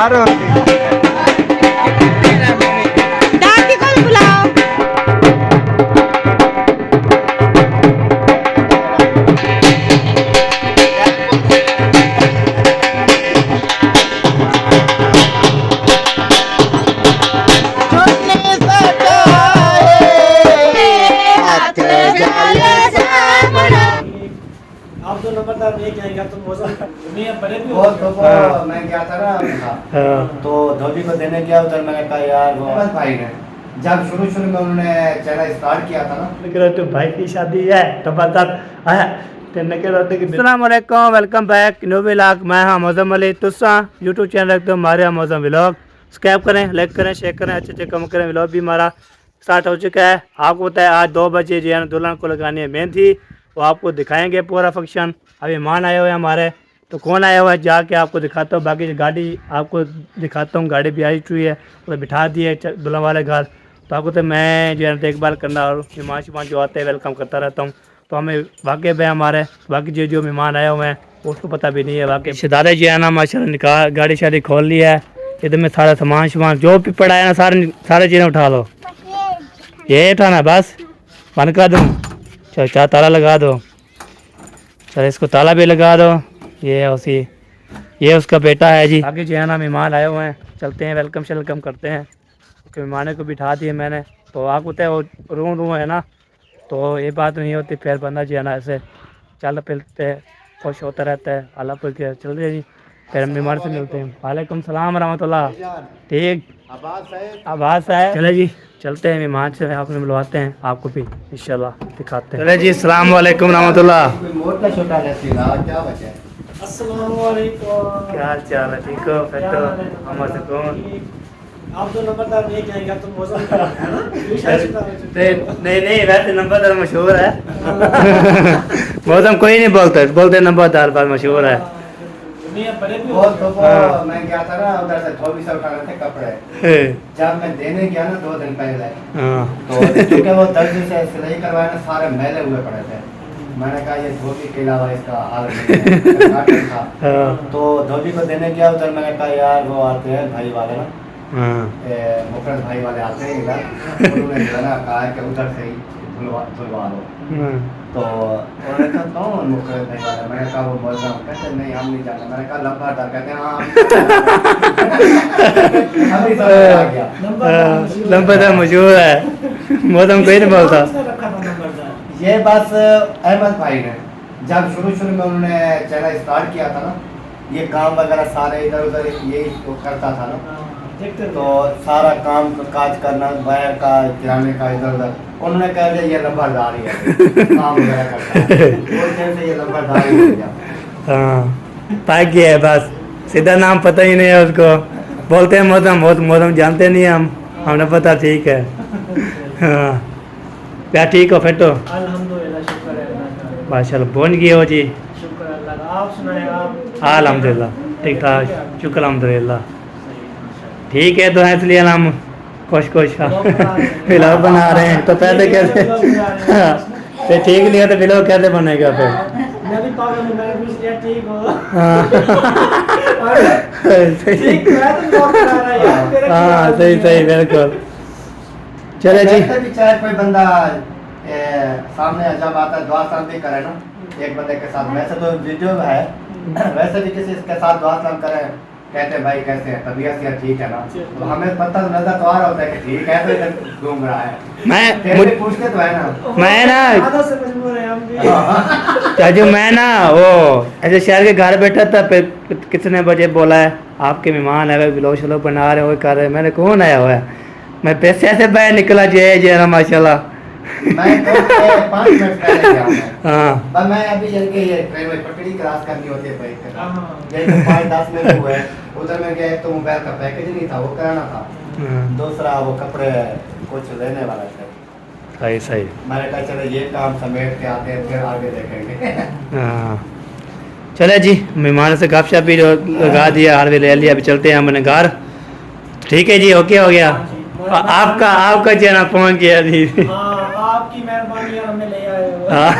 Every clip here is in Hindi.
दादी को बुलाओ। आप तो नंबरदार लेके आएगा तुम मौसम नहीं अब बड़े भी हो वो तो मैं क्या था ना तो धोबी को देने गया उधर मैंने कहा यार वो अहमद भाई ने जब शुरू में उन्होंने चैनल स्टार्ट किया था ना तो भाई की शादी है जबरदस्त है तेने के रोते की अस्सलाम वालेकुम वेलकम बैक न्यू व्लॉग मैं हाँ मौजम अली तुसा यूट्यूब चैनल रखते हो हमारे यहाँ मौजम व्लॉग सब्सक्राइब करें लाइक करें शेयर करें अच्छे अच्छे कम करें व्लॉग भी हमारा स्टार्ट हो चुका है। आपको पता है आज 2 बजे जो है ना दुल्हन को लगानी है मेहंदी वो आपको दिखाएंगे पूरा फंक्शन। अभी मेहमान आए हुए हैं हमारे तो कौन आया हुआ है जाके आपको दिखाता हूँ। बाकी गाड़ी आपको दिखाता हूँ गाड़ी भी आई हुई है तो बिठा दी है दुल्हन वाले घर। तो आपको तो मैं जो है देखभाल करना और मेहमान जो आते हैं वेलकम करता रहता हूँ। तो हमें वाकई में हमारे बाकी जो मेहमान आए हुए हैं उसको पता भी नहीं है। वाकई रिश्तेदारे जो है ना माशाल्लाह निकाह गाड़ी शाड़ी खोल ली है। इधर में सारा सामान जो भी पड़ा है ना सारे चीज़ें उठा लो। ये उठाना बस बंद कर दूँ चल चार ताला लगा दो। चल इसको ताला भी लगा दो। ये उसका बेटा है जी। आगे जो है ना मेहमान आए हुए हैं चलते हैं वेलकम शेलकम करते हैं। मेहमानों को बिठा दिए मैंने तो आपको तय वो रूम है ना तो ये बात नहीं होती फिर बंदा जो है ना ऐसे चल फिरते खुश होता रहता है। अल्लाह पर चल रही जी फिर मेहमान से मिलते हैं। वालेकुम सलाम रहमतुल्लाह। ठीक आवाज़ साहब चले जी चलते हैं मेहमान से आपने मिलवाते हैं आपको भी इंशाल्लाह दिखाते हैं। चले जी अस्सलाम वालेकुम रहमतुल्लाह। मोटा छोटा क्या बचा है अस्सलाम वालेकुम क्या हाल चाल है ठीक हो फिर तो हमारे कौन आप तो नंबरदार लेके आएगा तुम मौसम नहीं वैसे नंबरदार मशहूर है मौसम कोई नहीं बोलते नंबरदार बात मशहूर है। नहीं अब बड़े भी वो हो तो मैं क्या था ना उधर से धोबी से उठा रहे थे कपड़े जब मैं देने गया ना 2 दिन पहले तो क्योंकि वो दर्जी से सिलाई करवाए ना सारे मैले हुए पड़े थे। मैंने कहा ये धोबी के अलावा इसका हाल नहीं था तो धोबी को देने गया उधर मैंने कहा यार वो आते हैं भाई वाले ना मुकरद भाई वाले आते हैं इधर उन्होंने जो है ना कहा कि उधर से ही धुलवा लो तो उन्होंने कहा कौन मुकरद भाई वाले मैंने कहा वो बोल रहा हूँ कहते नहीं हम नहीं जानते। मैंने कहा लंबादार कहते हैं हाँ अभी समझ आ गया लंबादार मशहूर है मौसम कोई नहीं बोलता। रखा था नंबरदार ये बस अहमद भाई ने जब शुरू में उन्होंने चैनल स्टार्ट किया था ना ये काम वगैरह सारे इधर उधर यही तो करता था ना देखते तो सारा काम काज करना वायर का किराने का इधर उधर उन्होंने कह दिया ये नंबरदार ही है काम वगैरह करता है उस दिन से ये नंबरदार ही हो गया। हाँ पाक गया है बस सीधा नाम पता ही नहीं है उसको बोलते हैं मौसम जानते नहीं हम हमने पता ठीक है। हाँ क्या ठीक हो फिर तो अल्हम्दुलिल्लाह शुक्र है अल्लाह का माशाल्लाह पहुँच गए हो जी शुक्र अल्लाह का। आप सुनाए आप अल्हम्दुलिल्लाह ठीक ठाक शुक्र अल्हम्दुलिल्लाह ठीक है। तो है इसलिए हम खुश व्लॉग बना रहे हैं तो पहले कैसे तो ठीक नहीं है तो व्लॉग कैसे बनेगा फिर। मैं भी पागल हूं मैंने पूछ लिया ठीक हो ठीक है तो ब्लॉग बना रहा है यार मेरा हाँ सही बिल्कुल। चले जी वैसे भी चाहे कोई बंदा सामने जब आता है दुआ सलाम भी करे ना एक बंदे के साथ वैसे तो वीडियो है वैसे भी किसी के साथ दुआ सलाम करे कहते हैं भाई कैसे हैं तबीयत से ठीक है ना तो हमें पता तो नजर तो आ रहा होता है कि ठीक है तो इधर घूम रहा है मैं पूछते तो है ना मैं ना आदत से मजबूर है हम भी चाचू मैं ना वो ऐसे शहर के घर बैठा था फिर कितने बजे बोला है आपके मेहमान है व्लॉग शलॉग बना रहे हो कर रहे हैं। मैंने कौन आया हुआ है मैं पैसे ऐसे बाहर निकला जे ना माशाल्लाह मैं तो 5 मिनट पहले गया हूं हाँ पर मैं अभी चल के ये ट्रेन में पटड़ी क्रॉस करनी होती है बाइक पे हाँ। ये तो 5-10 मिनट हुए उधर में गया तो मोबाइल का पैकेज नहीं था वो कराना था दूसरा वो कपड़े कुछ लेने वाला था सही मैंने कहा चलो ये काम समेट के आते हैं फिर आगे देखेंगे। हाँ चले जी मेहमान से गपशप भी लगा दिया हार भी ले लिया अभी चलते हैं हमने घर। ठीक है जी ओके हो गया आपका चैनल पहुंच गया जी। हाँ आपकी मेहरबानी है हमें ले आए हो हाँ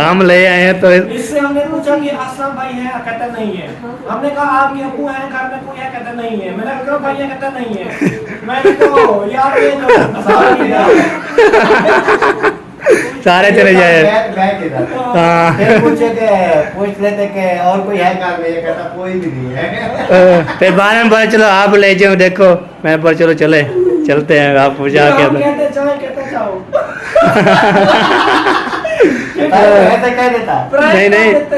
हम ले आए हैं तो इससे हमने पूछा कि असलम भाई है, कहता नहीं है। हमने कहा आपके अबू हैं घर में, कोई है, कहता नहीं है। मैंने कहा भाई है, कहता नहीं है। मैंने तो यार ये तो सारे चले जाए। हाँ फिर पूछ लेते कि और कोई है घर में, ये कहता कोई भी नहीं है। फिर बाद में बोले चलो आप ले जाओ, देखो मैं बोला चलो चले चलते हैं आपको जाके। कहते जाओ, कहते जाओ। ऐसे कह देता। नहीं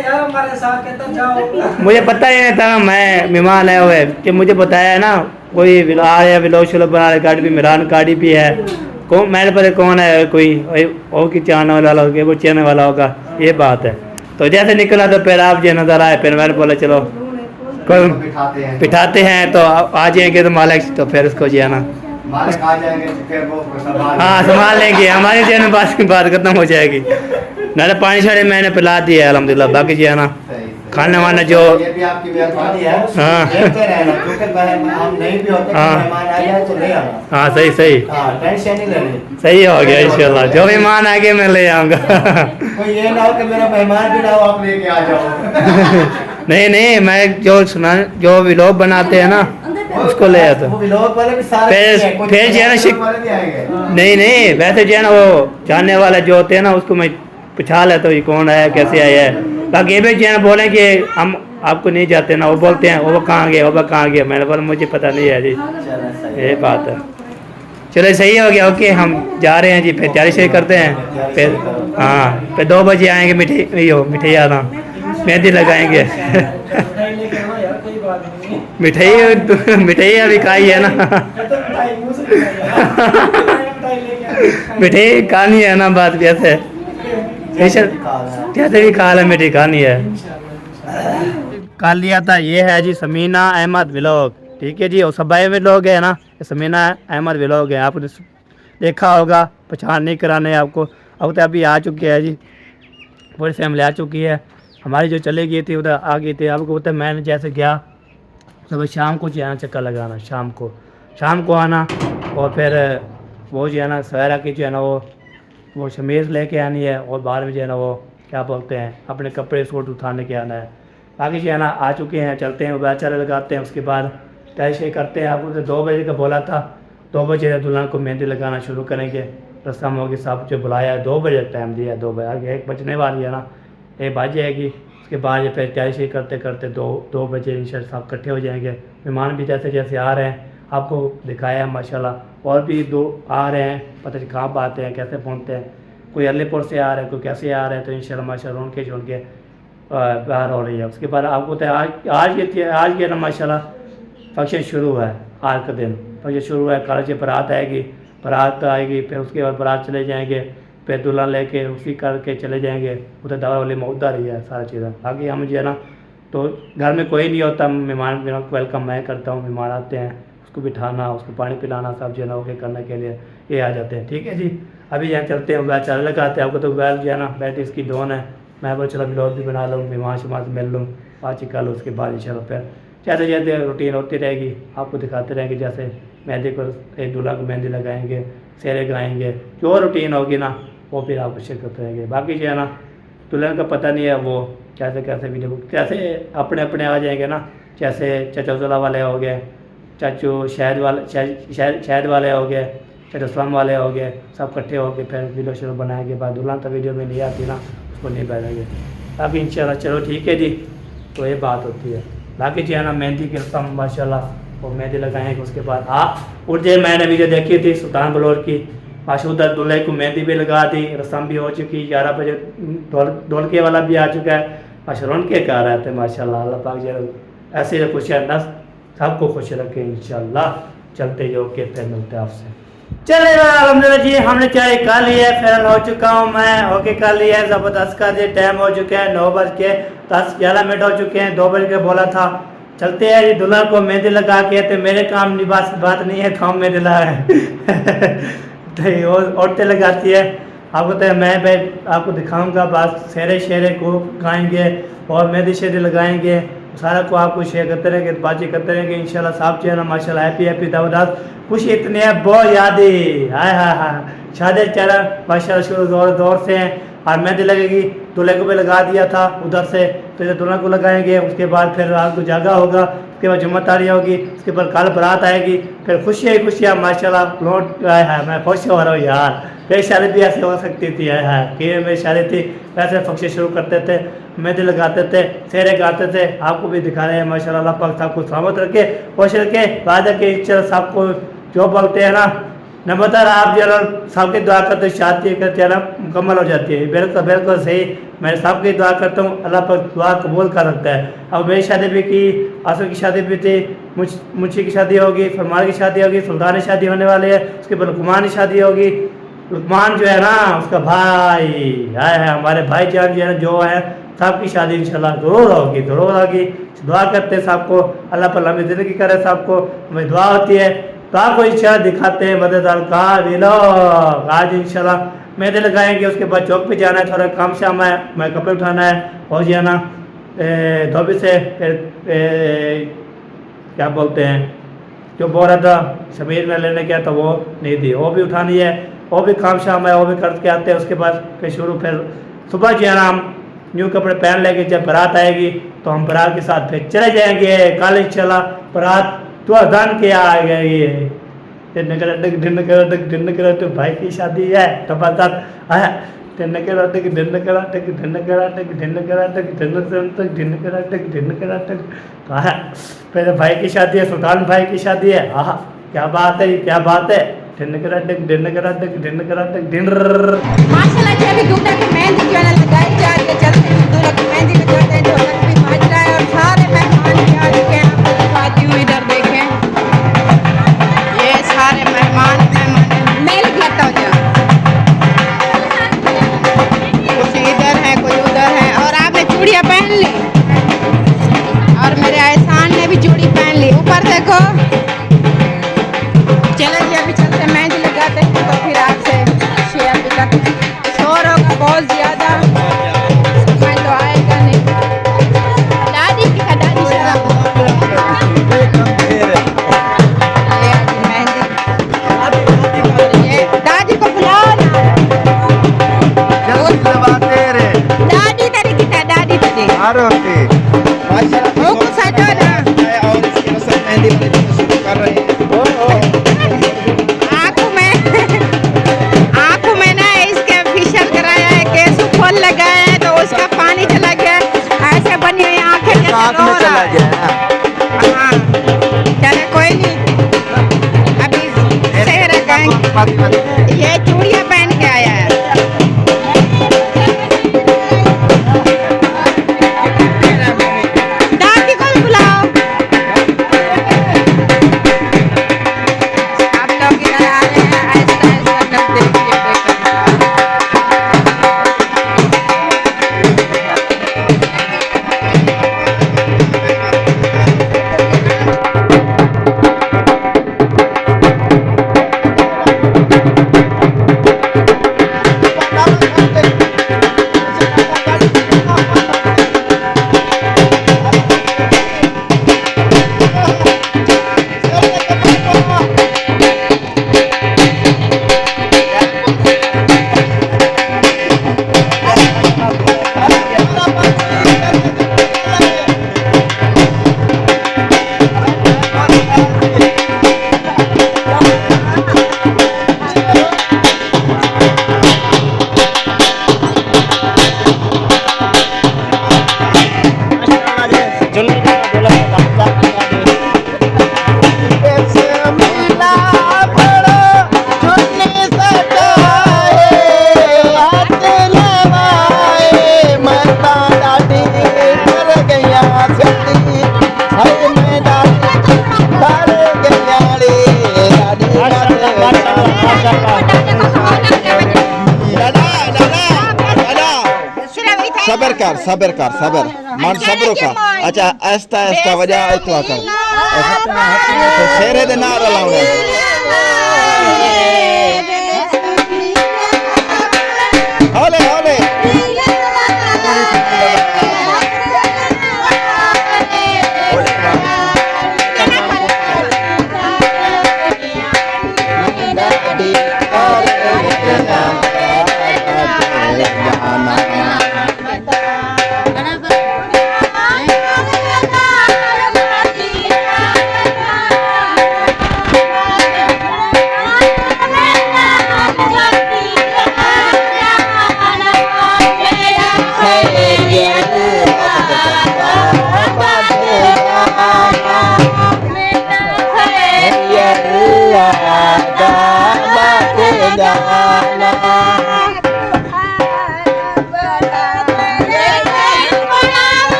यार हमारे साथ, कहता जाओ। मुझे पता ही नहीं था, मैं मेहमान आए हुए कि मुझे बताया ना कोई आ रहा व्लॉग श्लॉग बना रहा, गाड़ी भी मेहरान गाड़ी भी है। कौन मैंने पता कौन है, कोई और की चाहने वाला होगा, वो चाहने वाला होगा, ये बात है। तो जैसे निकला तो फिर आप जो नजर आए, फिर मैंने बोला चलो बिठाते हैं तो आ जाएंगे तो मालिक, तो फिर उसको जो है ना मालिक आ जाएंगे तो फिर वो हाँ संभाल लेंगे, हमारी जो है ना बात खत्म हो जाएगी। ना पानी शानी मैंने पिला दिया है अल्हम्दुलिल्लाह, बाकी जो है ना खाने वाना जो ये भी आपकी मेहरबानी है। हाँ। देखते रहना, क्योंकि हम नहीं भी होते, हाँ। मेहमान आ जाए तो ले आना। हाँ सही हाँ, टेंशन नहीं लेनी। सही हो गया इंशाल्लाह, जो मेहमान आगे मैं ले आऊँगा। कोई ये ना हो कि मेरा मेहमान भी ना हो, आप लेके आ जाओ। नहीं मैं जो व्लॉग बनाते हैं ना उसको ले आता हूँ। वो लोग वाले भी सारे फिर जो है ना वाले भी आएंगे। नहीं वैसे जो है ना वो जानने वाले जो होते हैं ना उसको मैं पूछा लेता हूँ ये कौन है, कैसे आया है। बाकी ये भी जो है ना बोले कि हम आपको नहीं जाते ना, वो बोलते हैं वो कहाँ गए, वो कहाँ गया। मैंने बोला मुझे पता नहीं है जी, ये बात है। चलो सही हो गया, ओके हम जा रहे हैं जी, फिर तैयारी शेयर करते हैं। फिर हाँ फिर 2 बजे आएंगे, मिठाई आना मेहंदी लगाएंगे। मिठाई अभी खाई है ना, मिठाई खानी है ना, बात कैसे कैसे भी खा ले, मिठाई खानी है। कल लिया था, ये है जी समीना अहमद व्लॉग, ठीक है जी। और सब में लोग है ना, समीना अहमद व्लॉग है, आपने देखा होगा, पहचान नहीं कराने आपको। अब तो अभी आ चुके हैं जी, पूरी फैमिली आ चुकी है हमारी, जो चली गई थी उधर आ गई थी। आपको पता है मैंने जैसे गया तो शाम को जो है ना चक्कर लगाना, शाम को आना, और फिर वो जो है ना सवेरा की जो है ना वो शमीज़ लेके आनी है, और बाहर में जो है ना वो क्या बोलते हैं अपने कपड़े सूट उठाने के आना है। बाकी जो है ना आ चुके हैं, चलते हैं, बेचारे लगाते हैं, उसके बाद तय करते हैं। आपको तो 2 बजे का बोला था, 2 बजे दुल्हन को मेहंदी लगाना शुरू करेंगे, रस्म होगी, सब जो बुलाया है 2 बजे टाइम दिया है, 2 बजे आगे 1 बजने वाली है ना, 1 बज जाएगी। उसके बाद फिर तय करते करते 2 बजे इंशाल्लाह सब इकट्ठे हो जाएंगे। मेहमान भी जैसे जैसे आ रहे हैं आपको दिखाया है माशाल्लाह, और भी 2 आ रहे हैं, पता नहीं कहाँ पर आते हैं, कैसे पहुँचते हैं, कोई अलीपुर से आ रहे हैं, कोई कैसे आ रहे हैं। तो इंशाल्लाह माशाल्लाह उनके प्यार हो रही है। उसके बाद आपको तो आज के ना माशाल्लाह फंक्शन शुरू है, आज का दिन फंक्शन शुरू है। कल से बारात आएगी, फिर उसके बाद बारात चले जाएंगे, फिर दुल्हन लेके उसी करके चले जाएंगे, उधर दवा वाली उधर ही है सारी चीज़ें। बाकी हम जो है ना तो घर में कोई नहीं होता, मेहमान वेलकम मैं करता हूँ, मेहमान आते हैं उसको बिठाना, उसको पानी पिलाना, सब जो है ना ओके करने के लिए ये आ जाते हैं, ठीक है जी। अभी यहाँ चलते हैं, मोबाइल चार्ज लगाते हैं। आपको तो मोबाइल जो है ना बैटरी इसकी डाउन है, मैं बोल चलो व्लॉग भी बना लूँ, मेहमान से मिल लूँ, बातचीत कर लूँ। उसके बाद इंशाल्लाह फिर जैसे जैसे रूटीन होती रहेगी आपको दिखाते रहेंगे, जैसे मेहंदी को एक दूल्हा को मेहंदी लगाएंगे, सेहरे गाएंगे, जो रूटीन होगी ना वो फिर आपको शेयर करते रहेंगे। बाकी जो है ना दुल्हन का पता नहीं है वो कैसे वीडियो कैसे अपने आ जाएंगे ना, जैसे चाचा उजला वाले हो गए, चाचू शहद वाले हो गए, चाचा इस्लाम वाले हो गए, सब इकट्ठे हो गए, फिर वीडियो शुरू बनाएंगे। बाद दुल्हन तो वीडियो में नहीं आती ना, उसको नहीं बनाएंगे। बाकी इंशाल्लाह चलो ठीक है जी, तो ये बात होती है। बाकी जो है ना मेहंदी की रस्म माशाल्लाह वो मेहंदी लगाएंगे। उसके बाद उस दिन मैंने वीडियो देखी थी सुल्तान बलोर की, माशूदा दूल्हे को मेहंदी भी लगा दी, रस्म भी हो चुकी, 11 बजे ढोलके वाला भी आ चुका है। माशाल्लाह उनके कह रहे थे माशाल्लाह, अल्लाह पाक जो ऐसे खुशियाँ नस सबको खुश रखे इंशाल्लाह। चलते जो के फिर मिलते हैं आपसे। चले अलहमदिल्ला जी, हमने चाय खा ली है, फिर हो चुका हूँ मैं, ओके कर लिया है, ज़बरदस्त का जी टाइम हो चुके हैं 9:10 हो चुके हैं, 2 बज के बोला था। चलते हैं जी, दुल्हा को मेहंदी लगा के, तो मेरे काम की बात नहीं है, काम में दिला है तो औरतें लगाती है। आपको तो मैं आपको दिखाऊंगा, बस शेरे को गाएंगे और मेहंदी शेरे लगाएंगे, सारा को आपको शेयर करते रहेंगे, बातचीत करते रहेंगे इंशाल्लाह। साहब चैनल माशाल्लाह हैप्पी दावदास खुश इतने हैं, बहुत यादें हाय हाय हाय। शादी चैनल माशाल्लाह शुरू दौर से हैं और मेहंदी लगेगी, दूल्हे को भी लगा दिया था उधर से, तो इधर दूल्हा को लगाएंगे, उसके बाद फिर रात को जागा होगा, उसके बाद जुम्मा तारियाँ होगी, उसके बाद कल बारात आएगी, फिर खुशियाँ ही खुशियाँ माशाल्लाह लौट आए हैं। मैं खुश हो रहा हूँ यार, मेरी शादी भी ऐसे हो सकती थी है कि मेरी शादी थी वैसे फंक्शन शुरू करते थे, मेहंदी लगाते थे, सेहरे गाते थे, आपको भी दिखा रहे हैं माशाल्लाह। अल्लाह पाक सबको सलामत रखे, खुश रखे, वादा के चल सबको जो बोलते हैं ना नंबर आप जो सबकी दुआ करते शादी का चेहरा मुकम्मल हो जाती है। बिल्कुल बिल्कुल सही, मैं सबकी दुआ करता हूँ, अल्लाह पर दुआ कबूल कर रखता है। अब मेरी शादी भी की, आसू की शादी भी थी, मुझी की शादी होगी, फरमान की शादी होगी, सुल्तान की शादी होने वाली है, उसके बाद लुकमान की शादी होगी। लुकमान जो है ना उसका भाई है हमारे भाईजान जो है जो है सबकी शादी इंशाल्लाह ज़रूर होगी, ज़रूर होगी। दुआ करते हैं सबको, अल्लाह पर लंबी ज़िंदगी करे सबको, हमें दुआ होती है। तो आपको इंशाल्लाह दिखाते हैं मददगार का व्लॉग। आज इंशाल्लाह मेहंदी लगाएंगे, उसके बाद चौक पे जाना है, थोड़ा काम शाम है, मैं कपड़े उठाना है, हो जाना धोबी से फिर क्या बोलते हैं जो बोल रहा था शमीर में लेने गया था वो नहीं दी, वो भी उठानी है, वो भी काम शाम है, वो भी करके आते हैं। उसके बाद फिर शुरू फिर सुबह जो है ना हम न्यू कपड़े पहन लेंगे, जब बारात आएगी तो हम बारात के साथ फिर चले जाएंगे। कल इंशाल्लाह बारात तो अजान के आ गई है, तो भाई की शादी है तो बात है पहले भाई की शादी है, सुल्तान भाई की शादी है। हाँ क्या बात है, क्या बात है। माशाल्लाह जी अभी दूल्हा की मेहंदी जो है लगाई जा रही है, जल्द से दूल्हा की मेहंदी लगाते हैं, ढोलक भी बज रहा है और सारे मेहमान भी आ चुके हैं। आपको दिखाती हूँ, इधर देखें ये सारे मेहमान मैं लिखता हूँ जा, कुछ इधर है कोई उधर है। और आपने चूड़ियाँ पहन ली और मेरे एहसान ने भी चूड़ी पहन ली। ऊपर देखो, चलो जी अभी चलते मेहंदी लगाते हैं तो फिर आपसे शेयर भी करते हैं। शोर होगा बहुत ज़्यादा, मैं तो आएगा नहीं। दादी की का दादी शराब ये मेहंदी, ये दादी को बुलाओ ना, दादी तेरी की था, दादी तेरी वो कुछ हटो ना, आंखों में ना इसके फेशियल कराया है, केसू खोल लगाया है तो उसका पानी चला गया, ऐसे बनी हुई आंखें जैसे रो रहा है। हाँ चले कोई नहीं, अभी सेहरा गाएंगे। ये चूड़ियाँ पहन के आया है। दादी को भी बुलाओ, आप लोग इधर आ रहे हैं, ऐसा ऐसा कर देखिए सबर कर सबर मन सब्र का। अच्छा आहिस्ता आहिस्ता वजह इतना कर शेरे दे नाल लाउने हौले हौले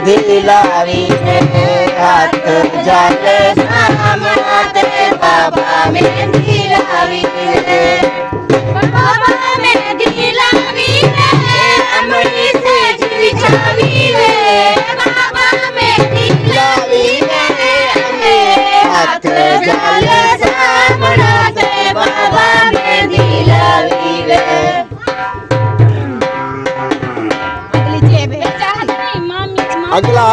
दिलावी रे हाथ जाले सामना दे बाबा मेहंदी लावी रे बाबा मेहंदी लावी रे अमरी से बिछावी रे बाबा मेहंदी लावी रे हाथ जाले सामना दे बाबा मेहंदी लावी रे अगला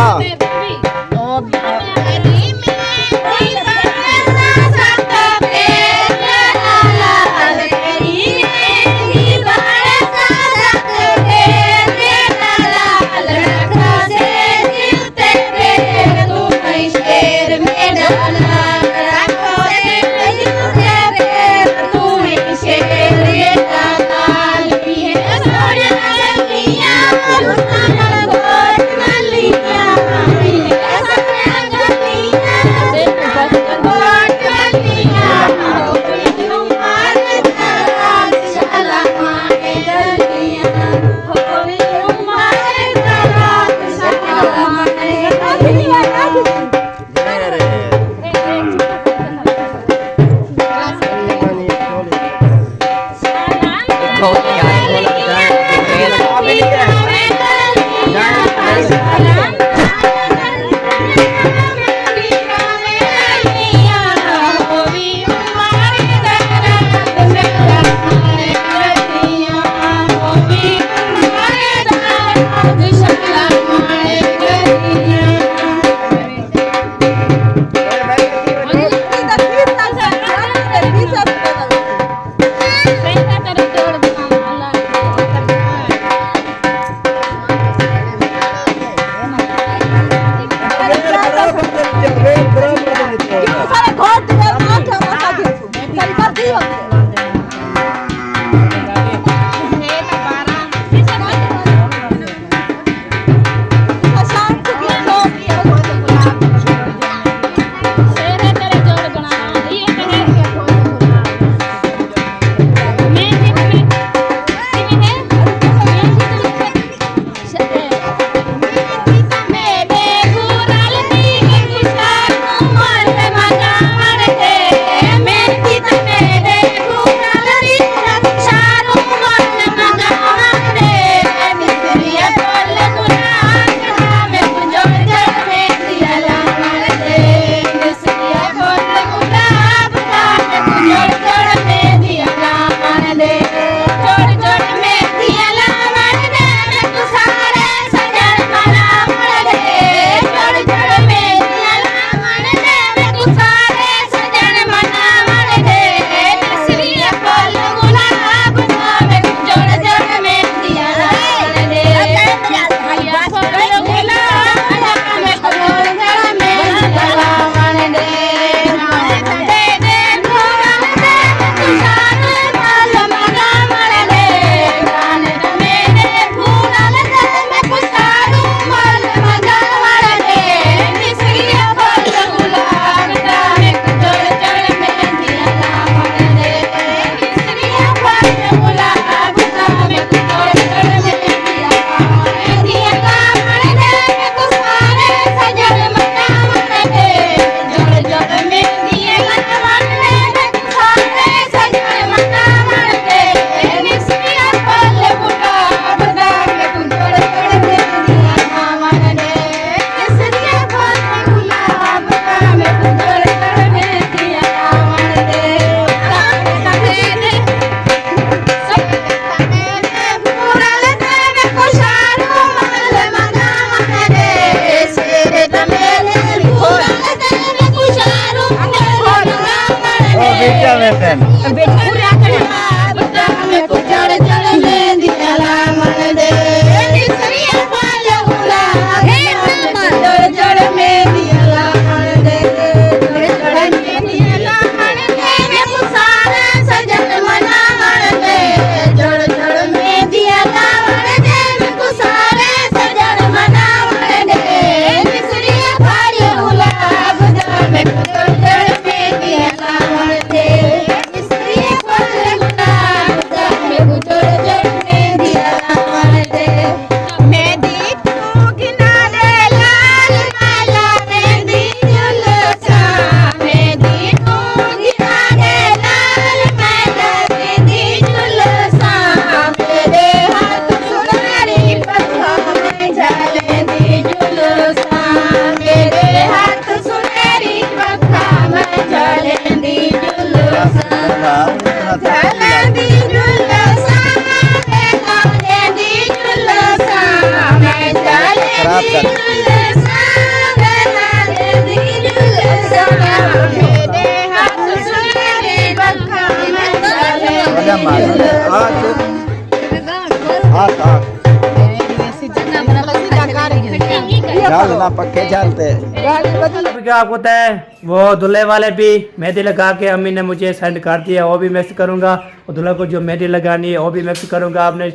झाल ना पक्के झालते। अभी क्या आपको होता है वो दूल्हे वाले भी मेहंदी लगा के अम्मी ने मुझे सेंड कर दिया, वो भी मिक्स करूंगा और दूल्हा को जो मेहंदी लगानी है वो भी मिक्स करूंगा। आपने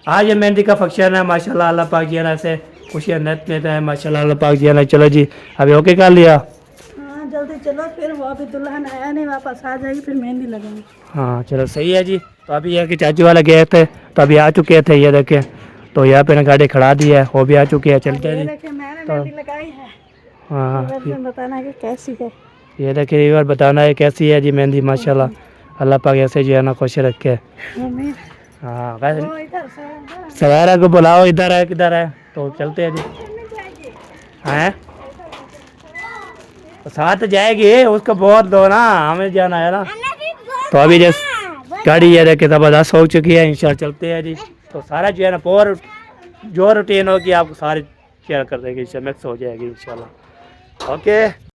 आज ये मेहंदी का फंक्शन है माशाल्लाह, अल्लाह पाक जी ने से खुशियाँ नत में है माशाल्लाह, अल्लाह पाक जी ने। चलो जी अभी ओके कर लिया। हाँ जल्दी चलो, फिर वो अभी दुल्हन आया नहीं, वापस आ जाएगी, फिर मेहंदी लगाएंगे। हाँ चलो सही है जी। तो अभी यहाँ के चाचू वाले गए थे तो अभी आ चुके थे, ये देखें तो यहाँ पे ना गाड़ी खड़ा दी है, वो भी आ चुके हैं। चलते हैं जी। देखिए मैंने मेहंदी लगाई है, हाँ फिर बताना कि कैसी है। ये देखिए एक बार बताना है कैसी है जी मेहंदी माशाल्लाह, अल्लाह पाक ऐसे जो है ना खुश रखे। मम्मी हाँ वैसे वो इधर से है। सवेरा को बुलाओ, इधर है किधर है, तो चलते हैं जी। हैं तो साथ जाएगी, उसको बहुत दो ना, हमें जाना है ना। तो अभी जैसे गाड़ी ये देखे ज़बरदस्त हो चुकी है, इंशाल्लाह चलते हैं जी। तो सारा जो है ना और जो रूटीन होगी आपको सारी शेयर कर देंगे, मिक्स हो जाएगी इंशाल्लाह। ओके।